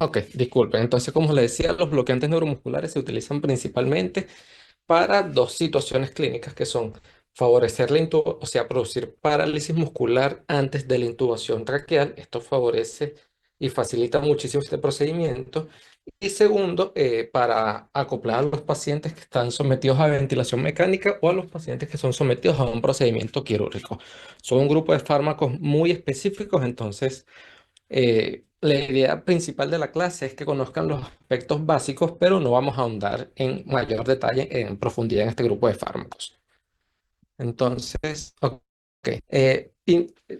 Ok, disculpen. Entonces, como les decía, los bloqueantes neuromusculares se utilizan principalmente para dos situaciones clínicas que son favorecer la o sea, producir parálisis muscular antes de la intubación traqueal. Esto favorece y facilita muchísimo este procedimiento. Y segundo, para acoplar a los pacientes que están sometidos a ventilación mecánica o a los pacientes que son sometidos a un procedimiento quirúrgico. Son un grupo de fármacos muy específicos, entonces la idea principal de la clase es que conozcan los aspectos básicos, pero no vamos a ahondar en mayor detalle, en profundidad en este grupo de fármacos. Entonces, ok.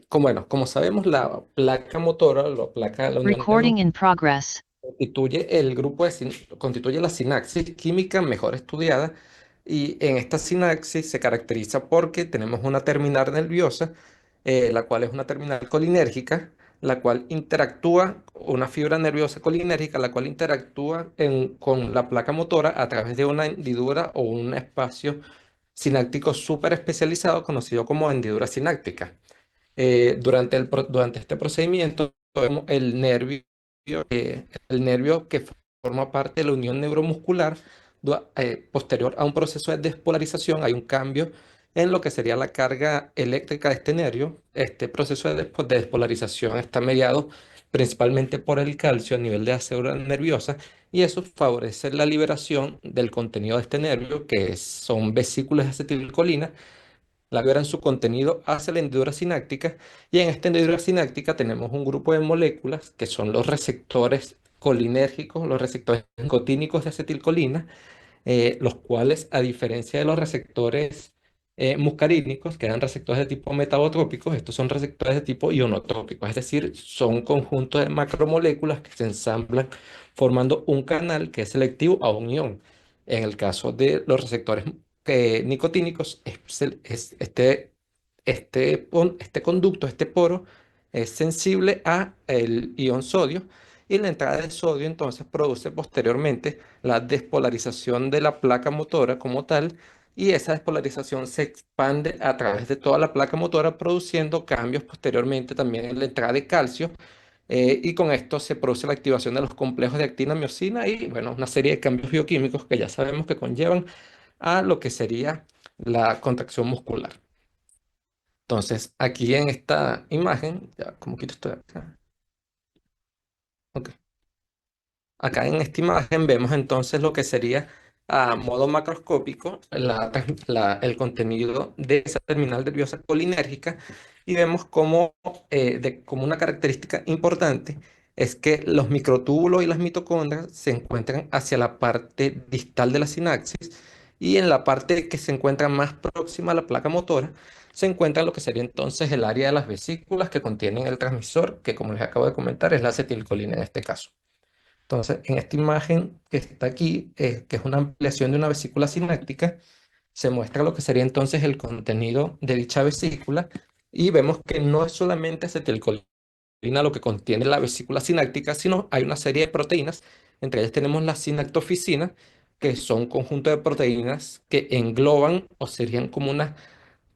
Como sabemos, la placa motora, la placa de la unión Recording in progress. constituye el grupo constituye la sinapsis química mejor estudiada y en esta sinapsis se caracteriza porque tenemos una terminal nerviosa, la cual es una terminal colinérgica, la cual interactúa, una fibra nerviosa colinérgica, la cual interactúa con la placa motora a través de una hendidura o un espacio sináptico súper especializado conocido como hendidura sináptica. Durante este procedimiento, vemos el nervio que forma parte de la unión neuromuscular, posterior a un proceso de despolarización, hay un cambio en lo que sería la carga eléctrica de este nervio. Este proceso de despolarización está mediado principalmente por el calcio a nivel de la célula nerviosa y eso favorece la liberación del contenido de este nervio, que son vesículas de acetilcolina, la liberan su contenido hacia la hendidura sináptica y en esta hendidura sináptica tenemos un grupo de moléculas que son los receptores colinérgicos, los receptores nicotínicos de acetilcolina, los cuales, a diferencia de los receptores muscarínicos, que eran receptores de tipo metabotrópicos, estos son receptores de tipo ionotrópico, es decir, son un conjunto de macromoléculas que se ensamblan formando un canal que es selectivo a un ion. En el caso de los receptores nicotínicos, este conducto, este poro, es sensible a el ion sodio y la entrada de sodio entonces produce posteriormente la despolarización de la placa motora como tal, y esa despolarización se expande a través de toda la placa motora, produciendo cambios posteriormente también en la entrada de calcio, y con esto se produce la activación de los complejos de actina miocina y, bueno, una serie de cambios bioquímicos que ya sabemos que conllevan a lo que sería la contracción muscular. Entonces, aquí en esta imagen, ya, como quito esto de acá. Ok. Acá en esta imagen vemos entonces lo que sería a modo macroscópico el contenido de esa terminal nerviosa colinérgica y vemos como una característica importante es que los microtúbulos y las mitocondrias se encuentran hacia la parte distal de la sinapsis y en la parte que se encuentra más próxima a la placa motora se encuentra lo que sería entonces el área de las vesículas que contienen el transmisor, que como les acabo de comentar es la acetilcolina en este caso. Entonces, en esta imagen que está aquí, que es una ampliación de una vesícula sináptica, se muestra lo que sería entonces el contenido de dicha vesícula y vemos que no es solamente acetilcolina lo que contiene la vesícula sináptica, sino hay una serie de proteínas. Entre ellas tenemos la sinactoficina, que son un conjunto de proteínas que engloban o serían como una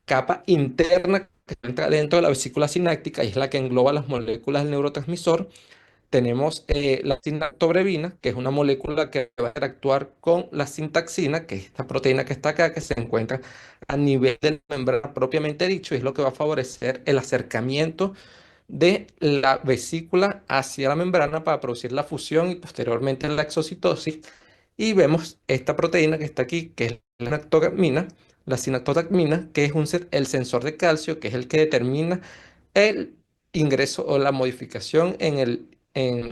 capa interna que entra dentro de la vesícula sináptica y es la que engloba las moléculas del neurotransmisor. Tenemos la sinactobrevina, que es una molécula que va a interactuar con la sintaxina, que es esta proteína que está acá, que se encuentra a nivel de la membrana propiamente dicho, y es lo que va a favorecer el acercamiento de la vesícula hacia la membrana para producir la fusión y posteriormente la exocitosis. Y vemos esta proteína que está aquí, que es la sinactotamina, que es el sensor de calcio, que es el que determina el ingreso o la modificación en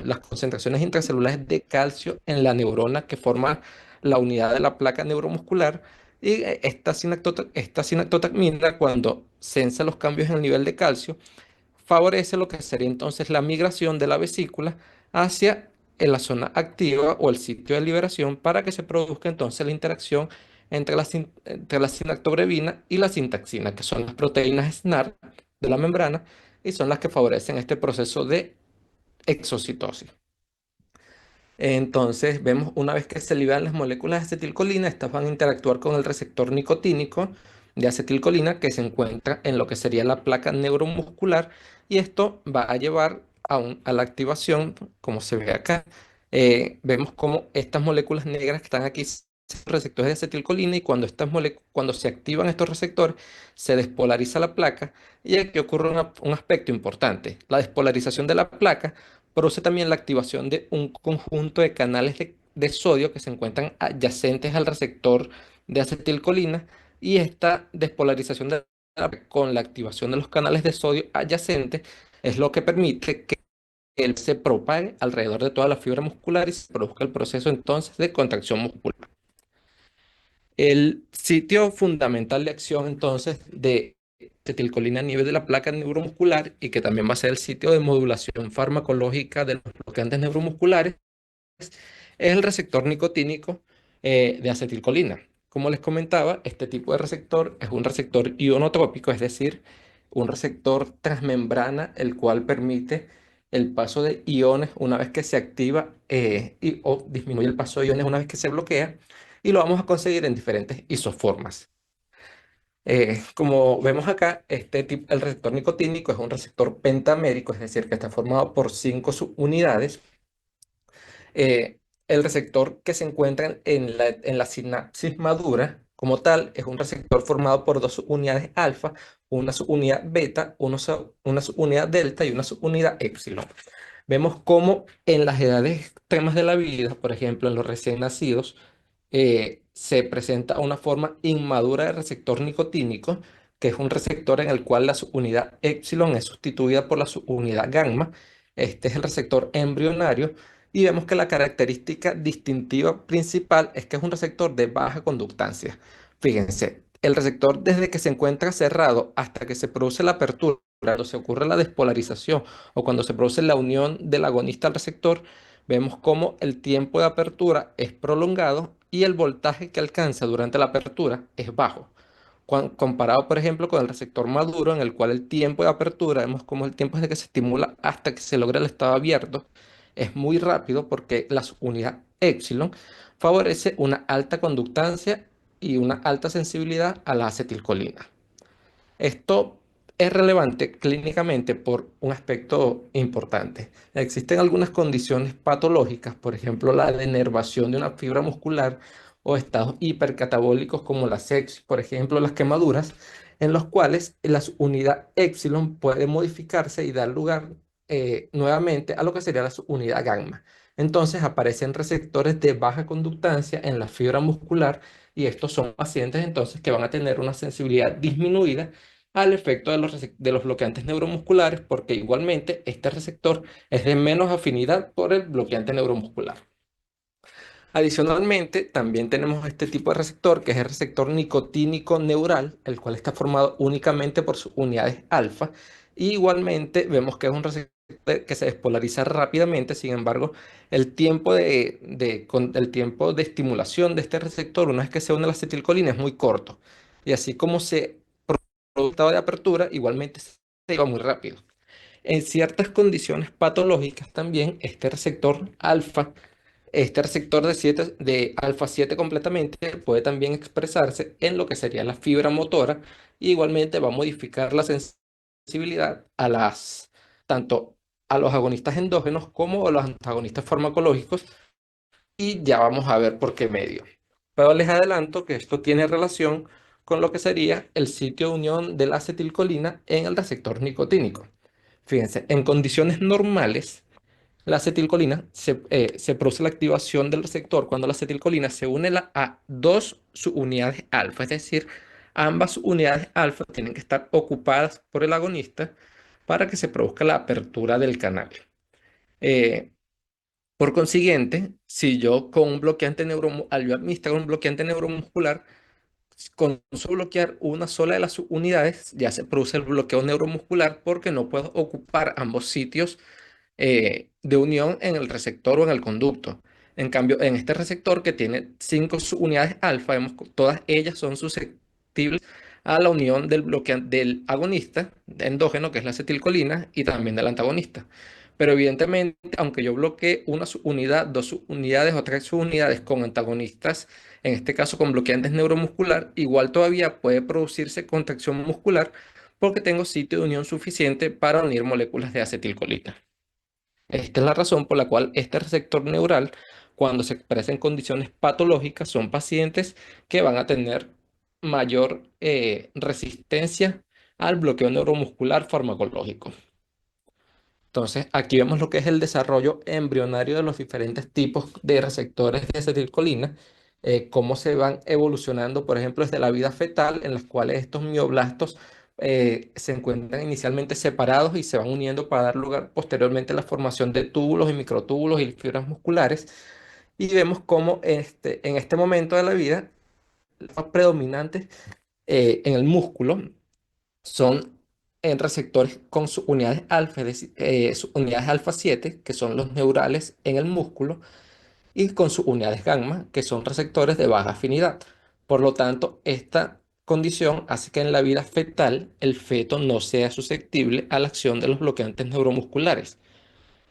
las concentraciones intracelulares de calcio en la neurona que forma la unidad de la placa neuromuscular. Y esta sinactotamina, cuando sensa los cambios en el nivel de calcio, favorece lo que sería entonces la migración de la vesícula hacia la zona activa o el sitio de liberación para que se produzca entonces la interacción entre la sinactobrevina y la sintaxina, que son las proteínas SNAR de la membrana y son las que favorecen este proceso de exocitosis. Entonces, vemos una vez que se liberan las moléculas de acetilcolina, estas van a interactuar con el receptor nicotínico de acetilcolina que se encuentra en lo que sería la placa neuromuscular y esto va a llevar a la activación, como se ve acá, vemos como estas moléculas negras que están aquí son receptores de acetilcolina y cuando, cuando se activan estos receptores, se despolariza la placa y aquí ocurre un aspecto importante. La despolarización de la placa produce también la activación de un conjunto de canales de sodio que se encuentran adyacentes al receptor de acetilcolina y esta despolarización de con la activación de los canales de sodio adyacentes es lo que permite que él se propague alrededor de toda la fibra muscular y se produzca el proceso entonces de contracción muscular. El sitio fundamental de acción entonces de acetilcolina a nivel de la placa neuromuscular y que también va a ser el sitio de modulación farmacológica de los bloqueantes neuromusculares es el receptor nicotínico de acetilcolina. Como les comentaba, este tipo de receptor es un receptor ionotrópico, es decir, un receptor transmembrana, el cual permite el paso de iones una vez que se activa o disminuye el paso de iones una vez que se bloquea, y lo vamos a conseguir en diferentes isoformas. Como vemos acá, este tipo, el receptor nicotínico es un receptor pentamérico, es decir, que está formado por 5 subunidades. eh, el receptor que se encuentra en la sinapsis madura, como tal, es un receptor formado por dos subunidades alfa, una subunidad beta, una subunidad delta y una subunidad épsilon. Vemos cómo en las edades extremas de la vida, por ejemplo, en los recién nacidos, se presenta una forma inmadura de receptor nicotínico, que es un receptor en el cual la subunidad épsilon es sustituida por la subunidad gamma. Este es el receptor embrionario y vemos que la característica distintiva principal es que es un receptor de baja conductancia. Fíjense, el receptor desde que se encuentra cerrado hasta que se produce la apertura, cuando se ocurre la despolarización o cuando se produce la unión del agonista al receptor, vemos cómo el tiempo de apertura es prolongado y el voltaje que alcanza durante la apertura es bajo. Comparado, por ejemplo, con el receptor maduro, en el cual el tiempo de apertura, vemos como el tiempo desde que se estimula hasta que se logra el estado abierto, es muy rápido porque la unidad epsilon favorece una alta conductancia y una alta sensibilidad a la acetilcolina. Esto es relevante clínicamente por un aspecto importante. Existen algunas condiciones patológicas, por ejemplo, la denervación de una fibra muscular o estados hipercatabólicos como la sepsis, por ejemplo, las quemaduras, en los cuales la unidad epsilon puede modificarse y dar lugar nuevamente a lo que sería la unidad gamma. Entonces aparecen receptores de baja conductancia en la fibra muscular y estos son pacientes entonces que van a tener una sensibilidad disminuida al efecto de de los bloqueantes neuromusculares, porque igualmente este receptor es de menos afinidad por el bloqueante neuromuscular. Adicionalmente, también tenemos este tipo de receptor, que es el receptor nicotínico neural, el cual está formado únicamente por sus unidades alfa. Y igualmente vemos que es un receptor que se despolariza rápidamente, sin embargo, el tiempo de estimulación de este receptor, una vez que se une a la acetilcolina, es muy corto. Y así como se estado de apertura, igualmente se iba muy rápido. En ciertas condiciones patológicas también, este receptor alfa, este receptor de alfa 7 completamente, puede también expresarse en lo que sería la fibra motora, y igualmente va a modificar la sensibilidad a tanto a los agonistas endógenos como a los antagonistas farmacológicos, y ya vamos a ver por qué medio. Pero les adelanto que esto tiene relación con lo que sería el sitio de unión de la acetilcolina en el receptor nicotínico. Fíjense, en condiciones normales, la acetilcolina se produce la activación del receptor cuando la acetilcolina se une a dos subunidades alfa, es decir, ambas unidades alfa tienen que estar ocupadas por el agonista para que se produzca la apertura del canal. Eh, por consiguiente, si yo con un bloqueante al yo administrar un bloqueante neuromuscular, con solo bloquear una sola de las unidades, ya se produce el bloqueo neuromuscular porque no puedo ocupar ambos sitios de unión en el receptor o en el conducto. En cambio, en este receptor que tiene 5 unidades alfa, vemos que todas ellas son susceptibles a la unión del agonista endógeno, que es la acetilcolina, y también del antagonista. Pero evidentemente, aunque yo bloquee una subunidad, dos subunidades o tres subunidades con antagonistas, en este caso con bloqueantes neuromuscular, igual todavía puede producirse contracción muscular porque tengo sitio de unión suficiente para unir moléculas de acetilcolina. Esta es la razón por la cual este receptor neural, cuando se expresa en condiciones patológicas, son pacientes que van a tener mayor resistencia al bloqueo neuromuscular farmacológico. Entonces, aquí vemos lo que es el desarrollo embrionario de los diferentes tipos de receptores de acetilcolina, cómo se van evolucionando, por ejemplo, desde la vida fetal, en las cuales estos mioblastos se encuentran inicialmente separados y se van uniendo para dar lugar posteriormente a la formación de túbulos y microtúbulos y fibras musculares. Y vemos cómo en este momento de la vida, los predominantes en el músculo son en receptores con sus unidades alfa, es decir, sus unidades alfa 7 que son los neurales en el músculo, y con sus unidades gamma, que son receptores de baja afinidad. Por lo tanto, esta condición hace que en la vida fetal el feto no sea susceptible a la acción de los bloqueantes neuromusculares.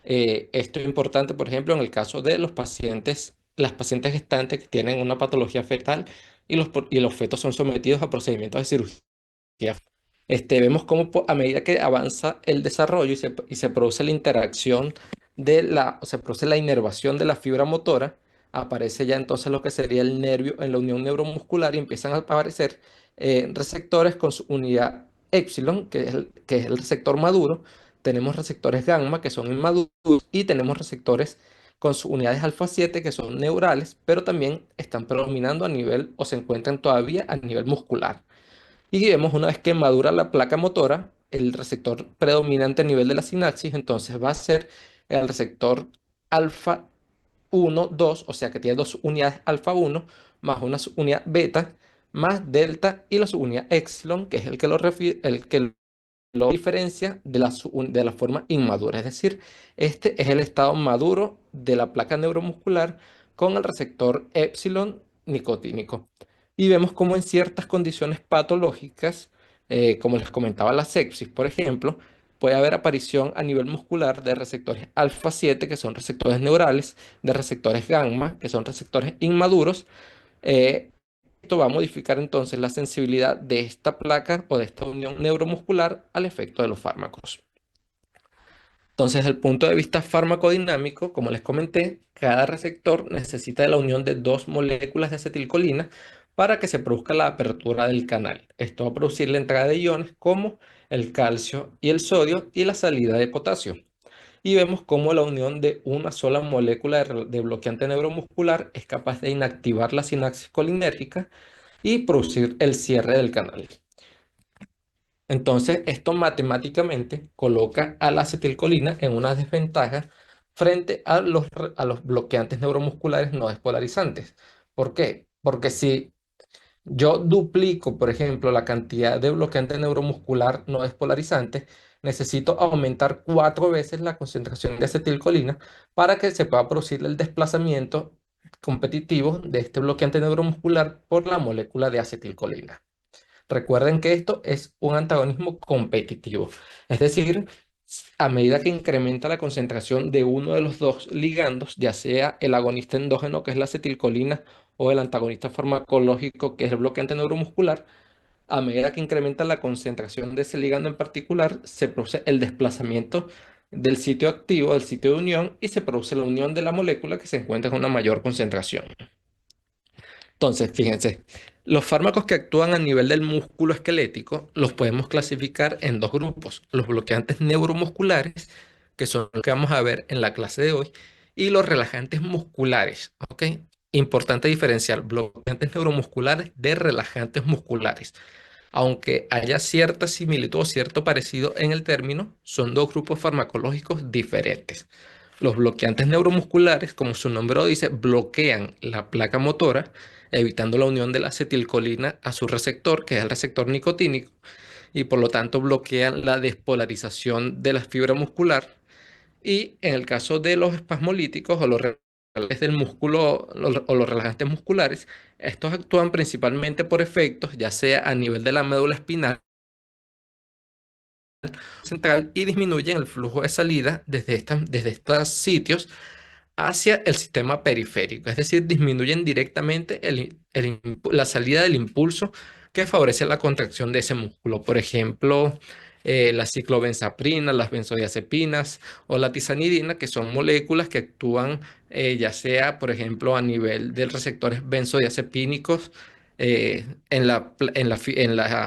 Esto es importante, por ejemplo, en el caso de los pacientes, las pacientes gestantes que tienen una patología fetal y los fetos son sometidos a procedimientos de cirugía. Vemos cómo a medida que avanza el desarrollo y se produce la interacción o se produce la inervación de la fibra motora, aparece ya entonces lo que sería el nervio en la unión neuromuscular y empiezan a aparecer receptores con su unidad épsilon, que es el receptor maduro. Tenemos receptores gamma, que son inmaduros, y tenemos receptores con sus unidades alfa 7, que son neurales, pero también están predominando a nivel o se encuentran todavía a nivel muscular. Y vemos una vez que madura la placa motora, el receptor predominante a nivel de la sinapsis, entonces va a ser el receptor alfa 1 2, o sea que tiene dos unidades alfa 1 más una unidad beta, más delta y la subunidad epsilon, que es el que lo diferencia de de la forma inmadura. Es decir, este es el estado maduro de la placa neuromuscular con el receptor epsilon nicotínico. Y vemos como en ciertas condiciones patológicas, como les comentaba la sepsis, por ejemplo, puede haber aparición a nivel muscular de receptores alfa 7, que son receptores neurales, de receptores gamma, que son receptores inmaduros. eh, Esto va a modificar entonces la sensibilidad de esta placa o de esta unión neuromuscular al efecto de los fármacos. Entonces, desde el punto de vista farmacodinámico, como les comenté, cada receptor necesita de la unión de dos moléculas de acetilcolina para que se produzca la apertura del canal. Esto va a producir la entrada de iones como el calcio y el sodio y la salida de potasio. Y vemos cómo la unión de una sola molécula de bloqueante neuromuscular es capaz de inactivar la sinapsis colinérgica y producir el cierre del canal. Entonces, esto matemáticamente coloca a la acetilcolina en una desventaja frente a a los bloqueantes neuromusculares no despolarizantes. ¿Por qué? Porque si yo duplico, por ejemplo, la cantidad de bloqueante neuromuscular no despolarizante, necesito aumentar 4 veces la concentración de acetilcolina para que se pueda producir el desplazamiento competitivo de este bloqueante neuromuscular por la molécula de acetilcolina. Recuerden que esto es un antagonismo competitivo, es decir, a medida que incrementa la concentración de uno de los dos ligandos, ya sea el agonista endógeno, que es la acetilcolina, o el antagonista farmacológico, que es el bloqueante neuromuscular, a medida que incrementa la concentración de ese ligando en particular, se produce el desplazamiento del sitio activo, del sitio de unión, y se produce la unión de la molécula que se encuentra en una mayor concentración. Entonces, fíjense, los fármacos que actúan a nivel del músculo esquelético los podemos clasificar en dos grupos: los bloqueantes neuromusculares, que son los que vamos a ver en la clase de hoy, y los relajantes musculares, ¿ok? Importante diferenciar bloqueantes neuromusculares de relajantes musculares. Aunque haya cierta similitud o cierto parecido en el término, son dos grupos farmacológicos diferentes. Los bloqueantes neuromusculares, como su nombre lo dice, bloquean la placa motora, evitando la unión de la acetilcolina a su receptor, que es el receptor nicotínico, y por lo tanto bloquean la despolarización de la fibra muscular. Y en el caso de los espasmolíticos o los relajantes del músculo o los relajantes musculares, estos actúan principalmente por efectos, ya sea a nivel de la médula espinal central, y disminuyen el flujo de salida desde estos sitios hacia el sistema periférico, es decir, disminuyen directamente la salida del impulso que favorece la contracción de ese músculo. Por ejemplo, la ciclobenzaprina, las benzodiazepinas o la tizanidina, que son moléculas que actúan ya sea, por ejemplo, a nivel de receptores benzodiazepínicos en la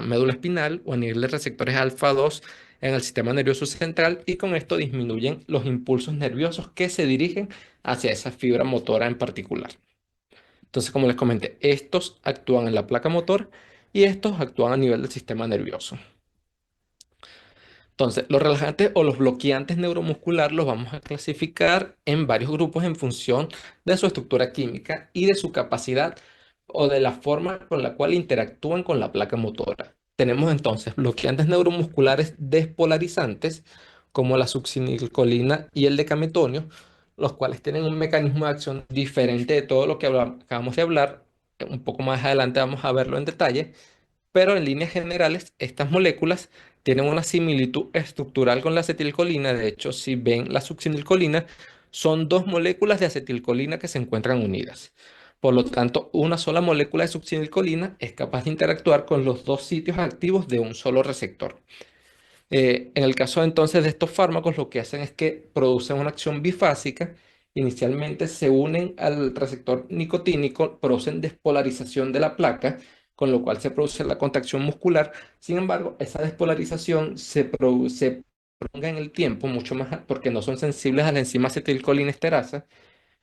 médula espinal o a nivel de receptores alfa 2 en el sistema nervioso central, y con esto disminuyen los impulsos nerviosos que se dirigen hacia esa fibra motora en particular. Entonces, como les comenté, estos actúan en la placa motor y estos actúan a nivel del sistema nervioso. Entonces, los relajantes o los bloqueantes neuromuscular los vamos a clasificar en varios grupos en función de su estructura química y de su capacidad o de la forma con la cual interactúan con la placa motora. Tenemos entonces bloqueantes neuromusculares despolarizantes como la succinilcolina y el decametonio, los cuales tienen un mecanismo de acción diferente de todo lo que acabamos de hablar. Un poco más adelante vamos a verlo en detalle, pero en líneas generales, estas moléculas tienen una similitud estructural con la acetilcolina. De hecho, si ven la succinilcolina, son dos moléculas de acetilcolina que se encuentran unidas. Por lo tanto, una sola molécula de succinilcolina es capaz de interactuar con los dos sitios activos de un solo receptor. En el caso entonces de estos fármacos, lo que hacen es que producen una acción bifásica. Inicialmente se unen al receptor nicotínico, producen despolarización de la placa, con lo cual se produce la contracción muscular. Sin embargo, esa despolarización se prolonga en el tiempo mucho más porque no son sensibles a la enzima acetilcolinesterasa.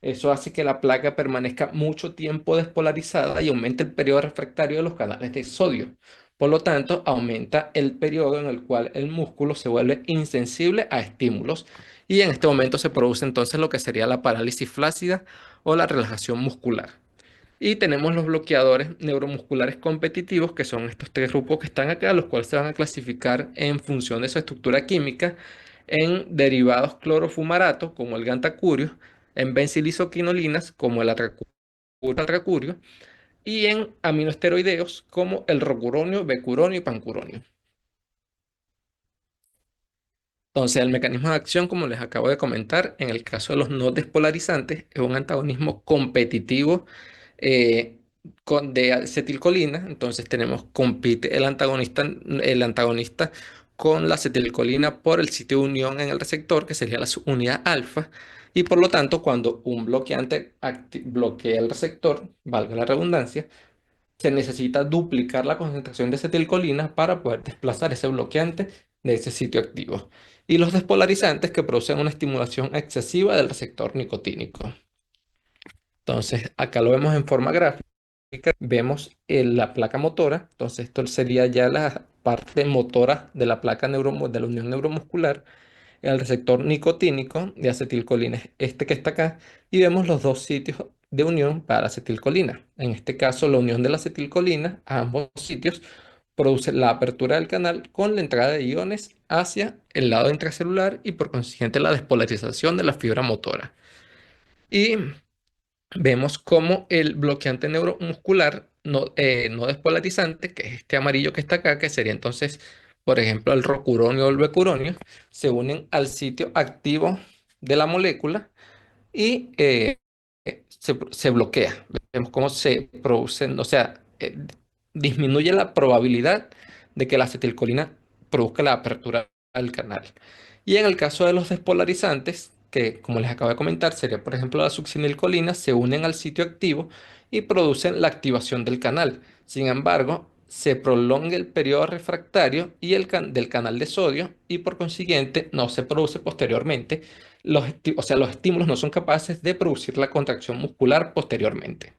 Eso hace que la placa permanezca mucho tiempo despolarizada y aumente el periodo refractario de los canales de sodio. Por lo tanto, aumenta el periodo en el cual el músculo se vuelve insensible a estímulos, y en este momento se produce entonces lo que sería la parálisis flácida o la relajación muscular. Y tenemos los bloqueadores neuromusculares competitivos, que son estos tres grupos que están acá, los cuales se van a clasificar en función de su estructura química en derivados clorofumarato, como el gantacurio, en benzilisoquinolinas, como el atracurio, y en aminoesteroideos, como el rocuronio, becuronio y pancuronio. Entonces, el mecanismo de acción, como les acabo de comentar, en el caso de los no despolarizantes, es un antagonismo competitivo eh, de acetilcolina. Entonces, compite el antagonista con la acetilcolina por el sitio de unión en el receptor, que sería la subunidad alfa. Y por lo tanto, cuando un bloqueante bloquea el receptor, valga la redundancia, se necesita duplicar la concentración de acetilcolina para poder desplazar ese bloqueante de ese sitio activo. Y los despolarizantes que producen una estimulación excesiva del receptor nicotínico. Entonces, acá lo vemos en forma gráfica. Vemos la placa motora. Entonces, esto sería ya la parte motora de la placa de la unión neuromuscular. El receptor nicotínico de acetilcolina es este que está acá, y vemos los dos sitios de unión para acetilcolina. En este caso, la unión de la acetilcolina a ambos sitios produce la apertura del canal con la entrada de iones hacia el lado intracelular y por consiguiente la despolarización de la fibra motora. Y vemos cómo el bloqueante neuromuscular no despolarizante, que es este amarillo que está acá, que sería entonces, por ejemplo, el rocuronio o el becuronio, se unen al sitio activo de la molécula y se bloquea. Vemos cómo se producen, o sea, disminuye la probabilidad de que la acetilcolina produzca la apertura al canal. Y en el caso de los despolarizantes, que como les acabo de comentar, sería por ejemplo la succinilcolina, se unen al sitio activo y producen la activación del canal. Sin embargo, se prolonga el periodo refractario del canal de sodio, y por consiguiente no se produce posteriormente o sea, los estímulos no son capaces de producir la contracción muscular posteriormente.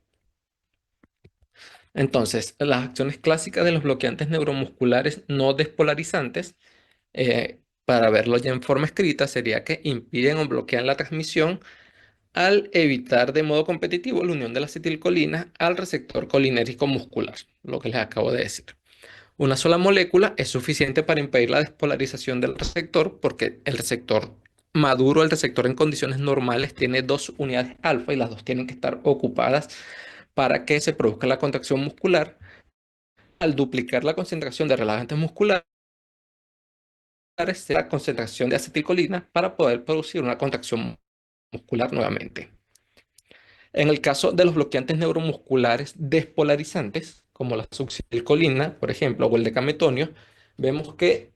Entonces, las acciones clásicas de los bloqueantes neuromusculares no despolarizantes, para verlo ya en forma escrita, sería que impiden o bloquean la transmisión al evitar de modo competitivo la unión de la acetilcolina al receptor colinérgico muscular, lo que les acabo de decir. Una sola molécula es suficiente para impedir la despolarización del receptor, porque el receptor maduro, el receptor en condiciones normales, tiene dos unidades alfa y las dos tienen que estar ocupadas para que se produzca la contracción muscular. Al duplicar la concentración de relajantes musculares, se da la concentración de acetilcolina para poder producir una contracción muscular nuevamente. En el caso de los bloqueantes neuromusculares despolarizantes, como la succinilcolina, por ejemplo, o el decametonio, vemos que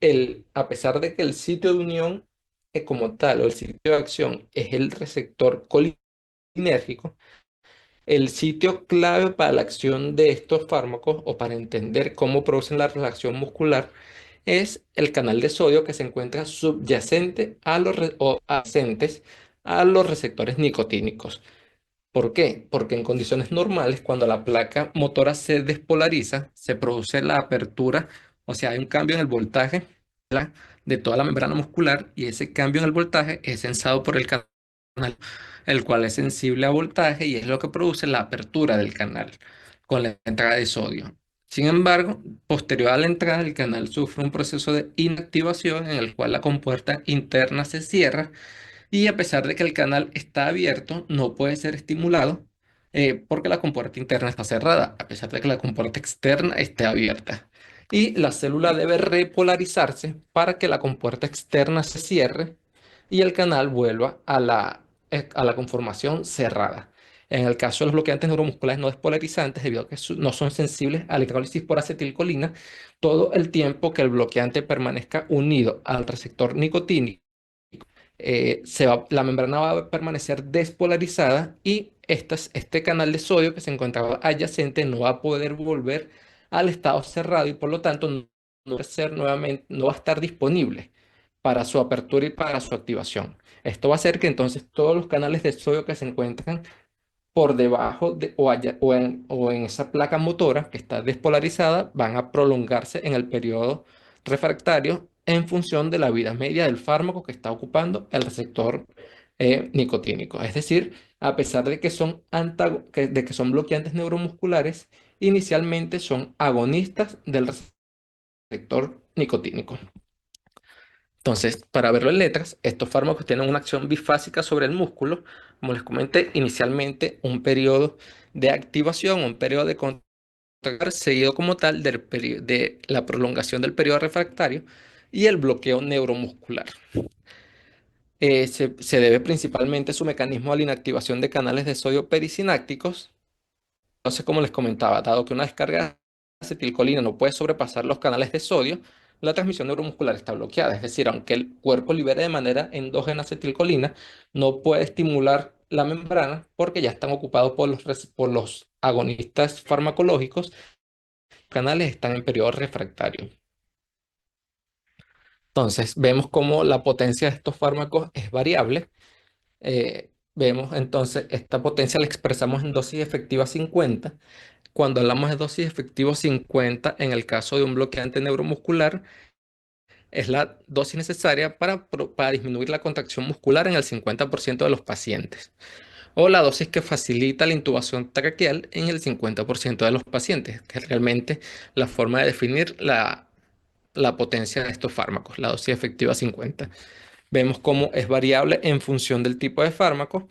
a pesar de que el sitio de unión como tal o el sitio de acción es el receptor colinérgico, el sitio clave para la acción de estos fármacos o para entender cómo producen la relación muscular es el canal de sodio que se encuentra subyacente a o adyacentes a los receptores nicotínicos. ¿Por qué? Porque en condiciones normales, cuando la placa motora se despolariza, se produce la apertura, o sea, hay un cambio en el voltaje de toda la membrana muscular y ese cambio en el voltaje es sensado por el canal, el cual es sensible a voltaje y es lo que produce la apertura del canal con la entrada de sodio. Sin embargo, posterior a la entrada, el canal sufre un proceso de inactivación en el cual la compuerta interna se cierra y a pesar de que el canal está abierto, no puede ser estimulado porque la compuerta interna está cerrada, a pesar de que la compuerta externa esté abierta. Y la célula debe repolarizarse para que la compuerta externa se cierre y el canal vuelva a la conformación cerrada. En el caso de los bloqueantes neuromusculares no despolarizantes, debido a que no son sensibles a la hidrólisis por acetilcolina, todo el tiempo que el bloqueante permanezca unido al receptor nicotínico, la membrana va a permanecer despolarizada y este canal de sodio que se encontraba adyacente no va a poder volver al estado cerrado y por lo tanto no va a ser nuevamente, no va a estar disponible para su apertura y para su activación. Esto va a hacer que entonces todos los canales de sodio que se encuentran por debajo o en esa placa motora que está despolarizada van a prolongarse en el periodo refractario en función de la vida media del fármaco que está ocupando el receptor nicotínico. Es decir, a pesar de que de que son bloqueantes neuromusculares, inicialmente son agonistas del receptor nicotínico. Entonces, para verlo en letras, estos fármacos tienen una acción bifásica sobre el músculo. Como les comenté, inicialmente un periodo de activación, un periodo de contracción, seguido como tal de la prolongación del periodo refractario y el bloqueo neuromuscular. Se debe principalmente su mecanismo a la inactivación de canales de sodio perisinápticos. Entonces, como les comentaba, dado que una descarga de acetilcolina no puede sobrepasar los canales de sodio, la transmisión neuromuscular está bloqueada. Es decir, aunque el cuerpo libere de manera endógena acetilcolina, no puede estimular la membrana porque ya están ocupados por los agonistas farmacológicos. Los canales están en periodo refractario. Entonces, vemos cómo la potencia de estos fármacos es variable. Vemos entonces esta potencia la expresamos en dosis efectiva 50. Cuando hablamos de dosis efectiva 50, en el caso de un bloqueante neuromuscular, es la dosis necesaria para disminuir la contracción muscular en el 50% de los pacientes, o la dosis que facilita la intubación traqueal en el 50% de los pacientes, que es realmente la forma de definir la potencia de estos fármacos, la dosis efectiva 50. Vemos cómo es variable en función del tipo de fármaco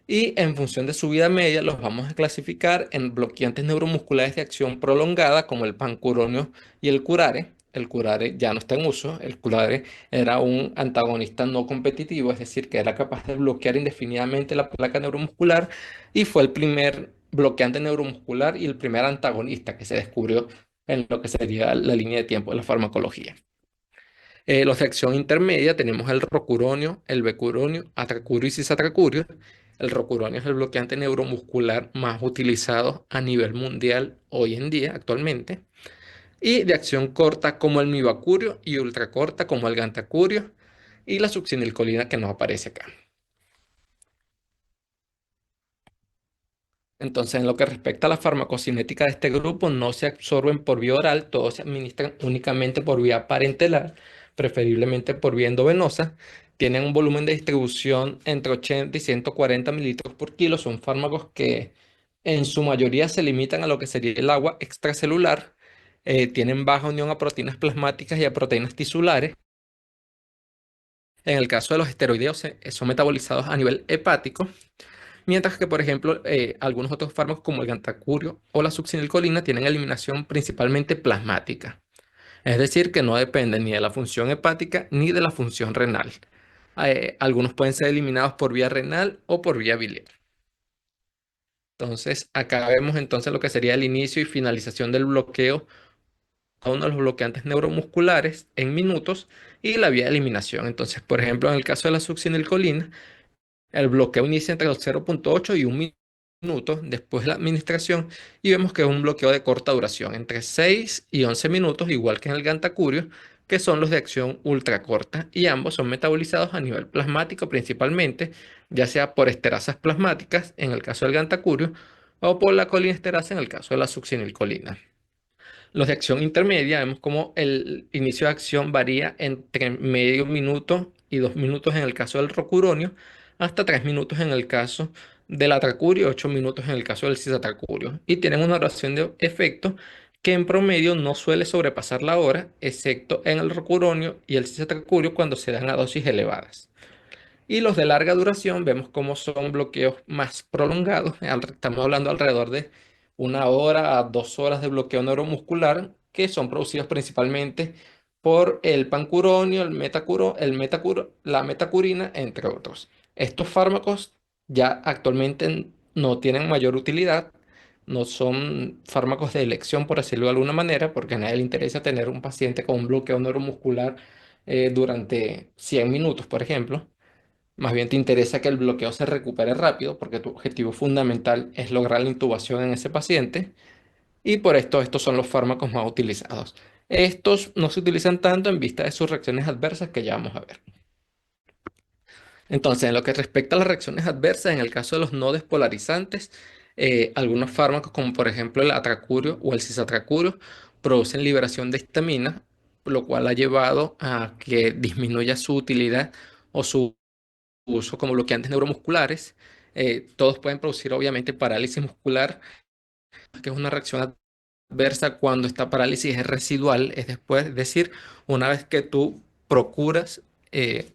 y en función de su vida media los vamos a clasificar en bloqueantes neuromusculares de acción prolongada como el pancuronio y el curare. El curare ya no está en uso. El curare era un antagonista no competitivo, es decir, que era capaz de bloquear indefinidamente la placa neuromuscular y fue el primer bloqueante neuromuscular y el primer antagonista que se descubrió en lo que sería la línea de tiempo de la farmacología. Los de acción intermedia tenemos el rocuronio, el becuronio, atracurio y cisatracurio. El rocuronio es el bloqueante neuromuscular más utilizado a nivel mundial hoy en día, actualmente. Y de acción corta como el mibacurio y ultracorta como el gantacurio y la succinilcolina que nos aparece acá. Entonces, en lo que respecta a la farmacocinética de este grupo, no se absorben por vía oral, todos se administran únicamente por vía parenteral, preferiblemente por vía endovenosa. Tienen un volumen de distribución entre 80 y 140 mililitros por kilo. Son fármacos que en su mayoría se limitan a lo que sería el agua extracelular. Tienen baja unión a proteínas plasmáticas y a proteínas tisulares. En el caso de los esteroideos, son metabolizados a nivel hepático. Mientras que, por ejemplo, algunos otros fármacos como el gantacurio o la succinilcolina tienen eliminación principalmente plasmática. Es decir, que no dependen ni de la función hepática ni de la función renal. Algunos pueden ser eliminados por vía renal o por vía biliar. Entonces, acá vemos entonces lo que sería el inicio y finalización del bloqueo uno de los bloqueantes neuromusculares en minutos y la vía de eliminación. Entonces, por ejemplo, en el caso de la succinilcolina, el bloqueo inicia entre los 0,8 y 1 minuto después de la administración y vemos que es un bloqueo de corta duración, entre 6 y 11 minutos, igual que en el gantacurio, que son los de acción ultracorta y ambos son metabolizados a nivel plasmático principalmente, ya sea por esterasas plasmáticas en el caso del gantacurio o por la colinesterasa en el caso de la succinilcolina. Los de acción intermedia, vemos como el inicio de acción varía entre medio minuto y 2 minutos en el caso del rocuronio, hasta 3 minutos en el caso del atracurio, 8 minutos en el caso del cisatracurio. Y tienen una duración de efecto que en promedio no suele sobrepasar la hora, excepto en el rocuronio y el cisatracurio cuando se dan a dosis elevadas. Y los de larga duración vemos cómo son bloqueos más prolongados. Estamos hablando alrededor de 1 hora a 2 horas de bloqueo neuromuscular que son producidos principalmente por el pancuronio, la metacurina, entre otros. Estos fármacos ya actualmente no tienen mayor utilidad, no son fármacos de elección, por decirlo de alguna manera, porque a nadie le interesa tener un paciente con un bloqueo neuromuscular durante 100 minutos, por ejemplo. Más bien te interesa que el bloqueo se recupere rápido porque tu objetivo fundamental es lograr la intubación en ese paciente y por esto estos son los fármacos más utilizados. Estos no se utilizan tanto en vista de sus reacciones adversas que ya vamos a ver. Entonces, en lo que respecta a las reacciones adversas, en el caso de los no despolarizantes, algunos fármacos como por ejemplo el atracurio o el cisatracurio producen liberación de histamina, lo cual ha llevado a que disminuya su utilidad o su uso como bloqueantes neuromusculares. Todos pueden producir obviamente parálisis muscular, que es una reacción adversa cuando esta parálisis es residual, es después, es decir, una vez que tú procuras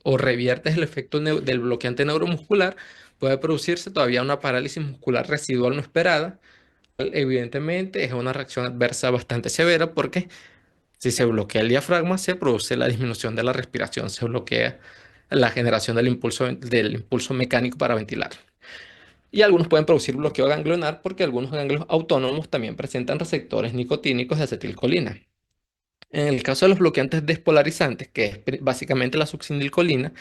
o reviertes el efecto del bloqueante neuromuscular, puede producirse todavía una parálisis muscular residual no esperada. Evidentemente es una reacción adversa bastante severa porque si se bloquea el diafragma, se produce la disminución de la respiración, se bloquea la generación del impulso mecánico para ventilar. Y algunos pueden producir bloqueo ganglionar porque algunos ganglios autónomos también presentan receptores nicotínicos de acetilcolina. En el caso de los bloqueantes despolarizantes, que es básicamente la succinilcolina,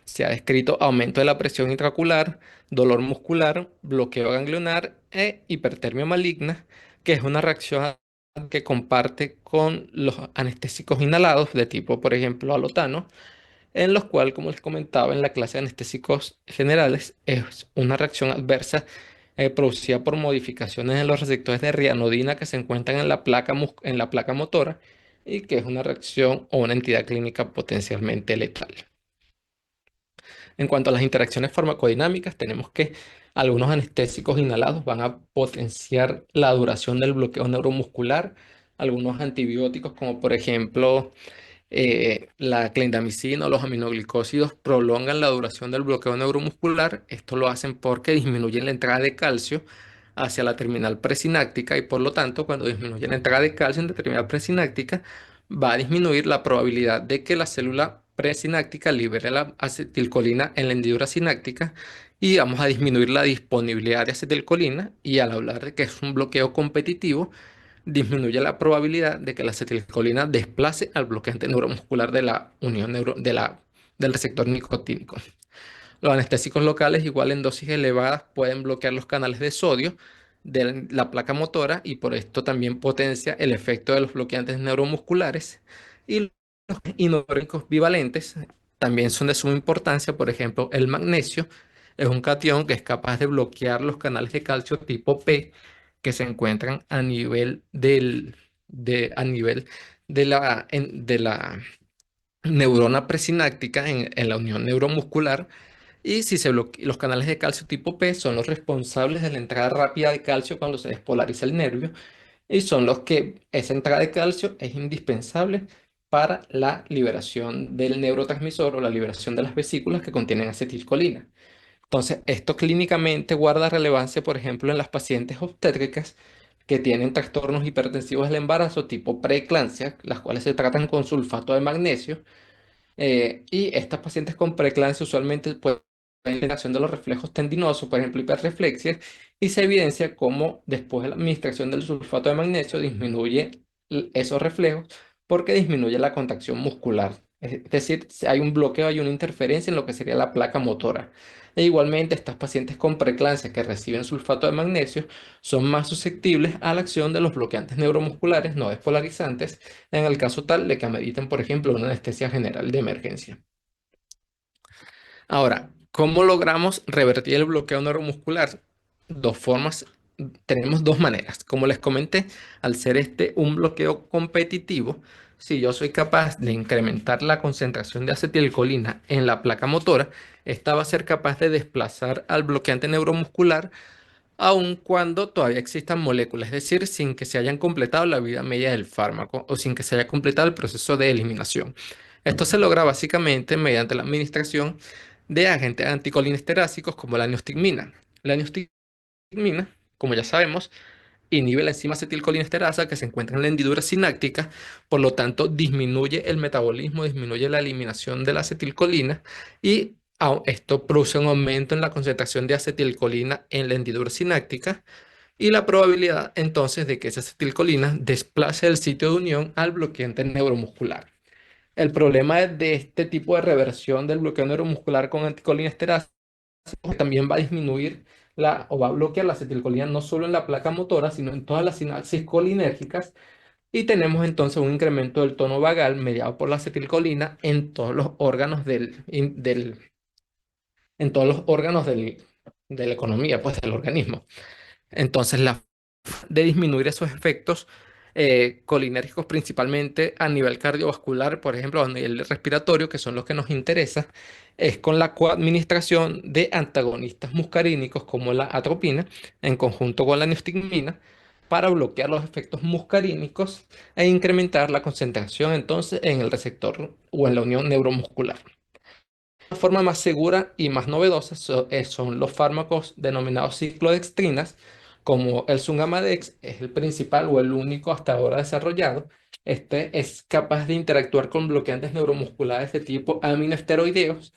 se ha descrito aumento de la presión intraocular, dolor muscular, bloqueo ganglionar e hipertermia maligna, que es una reacción que comparte con los anestésicos inhalados de tipo, por ejemplo, alotano, en los cuales, como les comentaba en la clase de anestésicos generales, es una reacción adversa producida por modificaciones en los receptores de rianodina que se encuentran en la placa motora y que es una reacción o una entidad clínica potencialmente letal. En cuanto a las interacciones farmacodinámicas, tenemos que algunos anestésicos inhalados van a potenciar la duración del bloqueo neuromuscular. Algunos antibióticos, como por ejemplo la clindamicina o los aminoglicósidos, prolongan la duración del bloqueo neuromuscular. Esto lo hacen porque disminuyen la entrada de calcio hacia la terminal presináptica y por lo tanto, cuando disminuye la entrada de calcio en la terminal presináptica, va a disminuir la probabilidad de que la célula presináptica libere la acetilcolina en la hendidura sináptica y vamos a disminuir la disponibilidad de acetilcolina y al hablar de que es un bloqueo competitivo, disminuye la probabilidad de que la acetilcolina desplace al bloqueante neuromuscular de la unión del receptor nicotínico. Los anestésicos locales, igual en dosis elevadas, pueden bloquear los canales de sodio de la placa motora y por esto también potencia el efecto de los bloqueantes neuromusculares. Y los inorgánicos bivalentes también son de suma importancia. Por ejemplo, el magnesio es un catión que es capaz de bloquear los canales de calcio tipo P que se encuentran a nivel de la neurona presináptica en la unión neuromuscular. Y si los canales de calcio tipo P son los responsables de la entrada rápida de calcio cuando se despolariza el nervio y son los que esa entrada de calcio es indispensable para la liberación del neurotransmisor o la liberación de las vesículas que contienen acetilcolina. Entonces, esto clínicamente guarda relevancia, por ejemplo, en las pacientes obstétricas que tienen trastornos hipertensivos del embarazo tipo preeclampsia, las cuales se tratan con sulfato de magnesio. Y estas pacientes con preeclampsia usualmente pueden tener acción de los reflejos tendinosos, por ejemplo, hiperreflexia, y se evidencia cómo después de la administración del sulfato de magnesio disminuye esos reflejos porque disminuye la contracción muscular. Es decir, si hay un bloqueo, hay una interferencia en lo que sería la placa motora. E igualmente, estas pacientes con preeclampsia que reciben sulfato de magnesio son más susceptibles a la acción de los bloqueantes neuromusculares no despolarizantes en el caso tal de que ameriten, por ejemplo, una anestesia general de emergencia. Ahora, ¿cómo logramos revertir el bloqueo neuromuscular? Dos formas, tenemos dos maneras. Como les comenté, al ser este un bloqueo competitivo, si yo soy capaz de incrementar la concentración de acetilcolina en la placa motora, esta va a ser capaz de desplazar al bloqueante neuromuscular aun cuando todavía existan moléculas, es decir, sin que se hayan completado la vida media del fármaco o sin que se haya completado el proceso de eliminación. Esto se logra básicamente mediante la administración de agentes anticolinesteráticos como la neostigmina. La neostigmina, como ya sabemos, inhibe la enzima acetilcolinesterasa que se encuentra en la hendidura sináptica, por lo tanto disminuye el metabolismo, disminuye la eliminación de la acetilcolina y esto produce un aumento en la concentración de acetilcolina en la hendidura sináptica y la probabilidad entonces de que esa acetilcolina desplace el sitio de unión al bloqueante neuromuscular. El problema de este tipo de reversión del bloqueo neuromuscular con anticolinesterasa también va a disminuir o va a bloquear la acetilcolina no solo en la placa motora, sino en todas las sinapsis colinérgicas. Y tenemos entonces un incremento del tono vagal mediado por la acetilcolina en todos los órganos en todos los órganos de la economía, pues del organismo. Entonces, de disminuir esos efectos colinérgicos principalmente a nivel cardiovascular, por ejemplo, a nivel respiratorio, que son los que nos interesa, es con la coadministración de antagonistas muscarínicos como la atropina en conjunto con la neostigmina para bloquear los efectos muscarínicos e incrementar la concentración entonces en el receptor o en la unión neuromuscular. La forma más segura y más novedosa son los fármacos denominados ciclodextrinas, como el Sungamadex es el principal o el único hasta ahora desarrollado. Este es capaz de interactuar con bloqueantes neuromusculares de tipo aminoesteroideos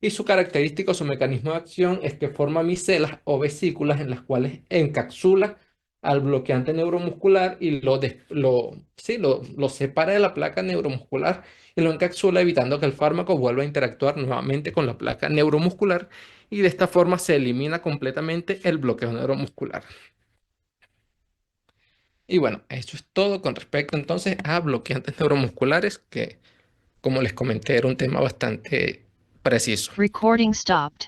y su característica o su mecanismo de acción es que forma micelas o vesículas en las cuales encapsula al bloqueante neuromuscular y sí, lo separa de la placa neuromuscular y lo encapsula evitando que el fármaco vuelva a interactuar nuevamente con la placa neuromuscular y de esta forma se elimina completamente el bloqueo neuromuscular. Y bueno, eso es todo con respecto entonces a bloqueantes neuromusculares que, como les comenté, era un tema bastante preciso. Recording stopped.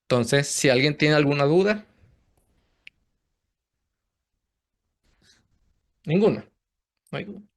Entonces, si alguien tiene alguna duda, ninguna. No hay duda.